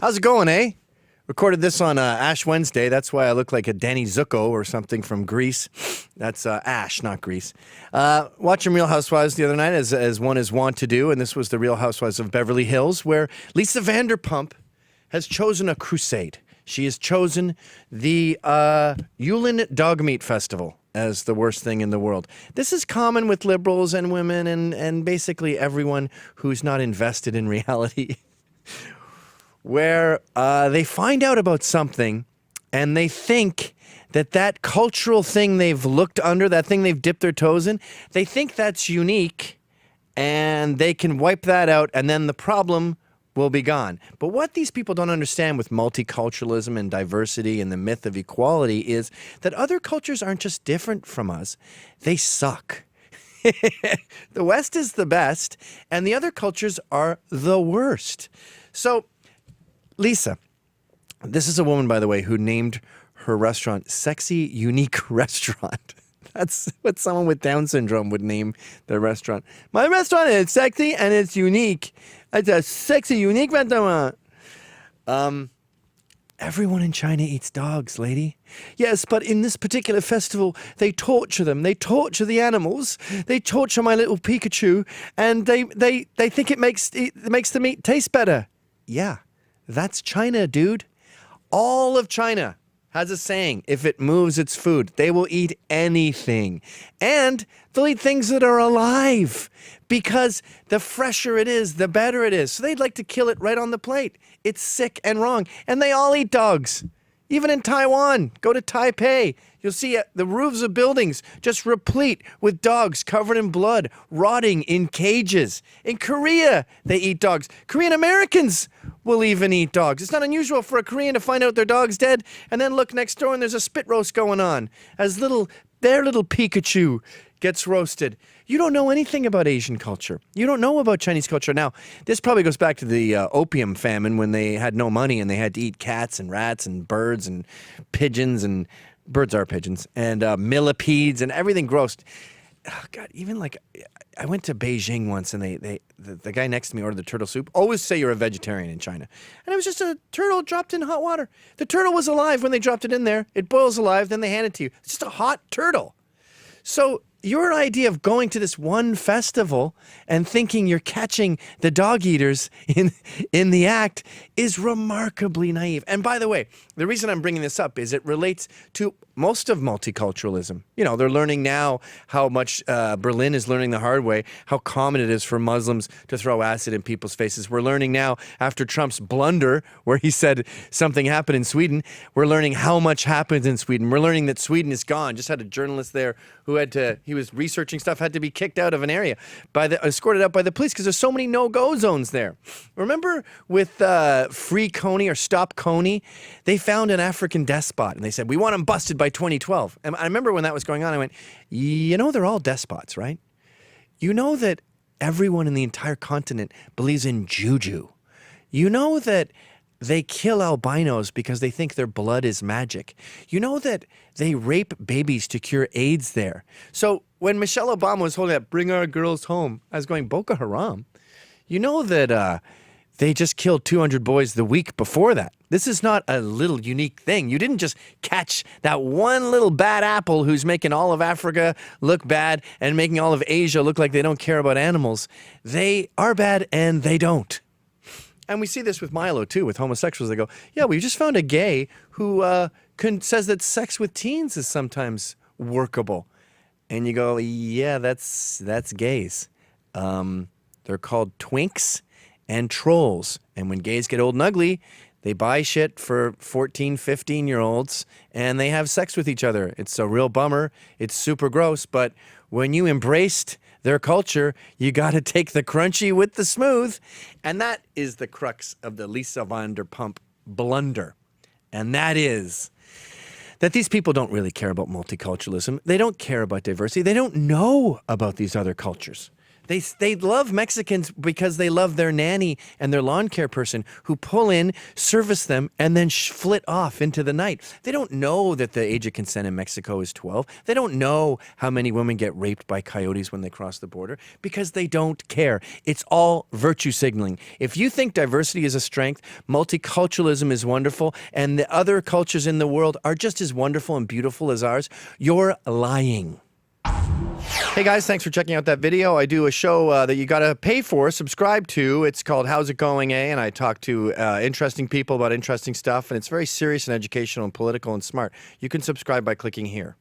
How's it going, eh? Recorded this on Ash Wednesday. That's why I look like a Danny Zuko or something from Greece. That's Ash, not Greece. Watching Real Housewives the other night, as one is wont to do, and this was the Real Housewives of Beverly Hills, where Lisa Vanderpump has chosen a crusade. She has chosen the Yulin Dog Meat Festival as the worst thing in the world. This is common with liberals and women and basically everyone who's not invested in reality. Where they find out about something and they think that cultural thing they've looked under, that thing they've dipped their toes in, they think that's unique and they can wipe that out and then the problem will be gone. But what these people don't understand with multiculturalism and diversity and the myth of equality is that other cultures aren't just different from us, they suck. The West is the best and the other cultures are the worst. So Lisa, this is a woman, by the way, who named her restaurant Sexy Unique Restaurant. That's what someone with Down syndrome would name their restaurant. My restaurant is sexy and it's unique. It's a sexy, unique restaurant. Everyone in China eats dogs, lady. Yes, but in this particular festival, they torture them. They torture the animals. They torture my little Pikachu, and they think it makes the meat taste better. Yeah. That's China, dude. All of China has a saying, if it moves its food, they will eat anything. And they'll eat things that are alive because the fresher it is, the better it is. So they'd like to kill it right on the plate. It's sick and wrong. And they all eat dogs. Even in Taiwan, go to Taipei, you'll see the roofs of buildings just replete with dogs covered in blood, rotting in cages. In Korea, they eat dogs. Korean Americans will even eat dogs. It's not unusual for a Korean to find out their dog's dead and then look next door and there's a spit roast going on as their little Pikachu gets roasted. You don't know anything about Asian culture. You don't know about Chinese culture. Now, this probably goes back to the opium famine when they had no money and they had to eat cats and rats and birds and pigeons, and birds are pigeons, and millipedes and everything gross. Oh, God, even like, I went to Beijing once and the guy next to me ordered the turtle soup. Always say you're a vegetarian in China. And it was just a turtle dropped in hot water. The turtle was alive when they dropped it in there. It boils alive, then they hand it to you. It's just a hot turtle. So your idea of going to this one festival and thinking you're catching the dog eaters in the act is remarkably naive. And by the way, the reason I'm bringing this up is it relates to most of multiculturalism. You know, they're learning now how much Berlin is learning the hard way, how common it is for Muslims to throw acid in people's faces. We're learning now, after Trump's blunder, where he said something happened in Sweden, we're learning how much happens in Sweden. We're learning that Sweden is gone. Just had a journalist there who he was researching stuff, had to be kicked out of an area, escorted out by the police because there's so many no-go zones there. Remember with Free Coney or Stop Coney, they found an African despot and they said, we want him busted by 2012. And I remember when that was going on, I went, you know, they're all despots, right? You know that everyone in the entire continent believes in juju. You know that they kill albinos because they think their blood is magic. You know that they rape babies to cure AIDS there. So when Michelle Obama was holding up, bring our girls home, I was going, Boko Haram. You know that they just killed 200 boys the week before that. This is not a little unique thing. You didn't just catch that one little bad apple who's making all of Africa look bad and making all of Asia look like they don't care about animals. They are bad and they don't. And we see this with Milo, too, with homosexuals. They go, yeah, we just found a gay who says that sex with teens is sometimes workable. And you go, yeah, that's gays. They're called twinks and trolls. And when gays get old and ugly, they buy shit for 14, 15-year-olds, and they have sex with each other. It's a real bummer. It's super gross. But when you embraced their culture, you got to take the crunchy with the smooth. And that is the crux of the Lisa Vanderpump blunder. And that is that these people don't really care about multiculturalism. They don't care about diversity. They don't know about these other cultures. They love Mexicans because they love their nanny and their lawn care person who pull in, service them, and then flit off into the night. They don't know that the age of consent in Mexico is 12. They don't know how many women get raped by coyotes when they cross the border because they don't care. It's all virtue signaling. If you think diversity is a strength, multiculturalism is wonderful, and the other cultures in the world are just as wonderful and beautiful as ours, you're lying. Hey guys, thanks for checking out that video. I do a show that you gotta pay for, subscribe to. It's called How's It Going, eh? And I talk to interesting people about interesting stuff, and it's very serious and educational and political and smart. You can subscribe by clicking here.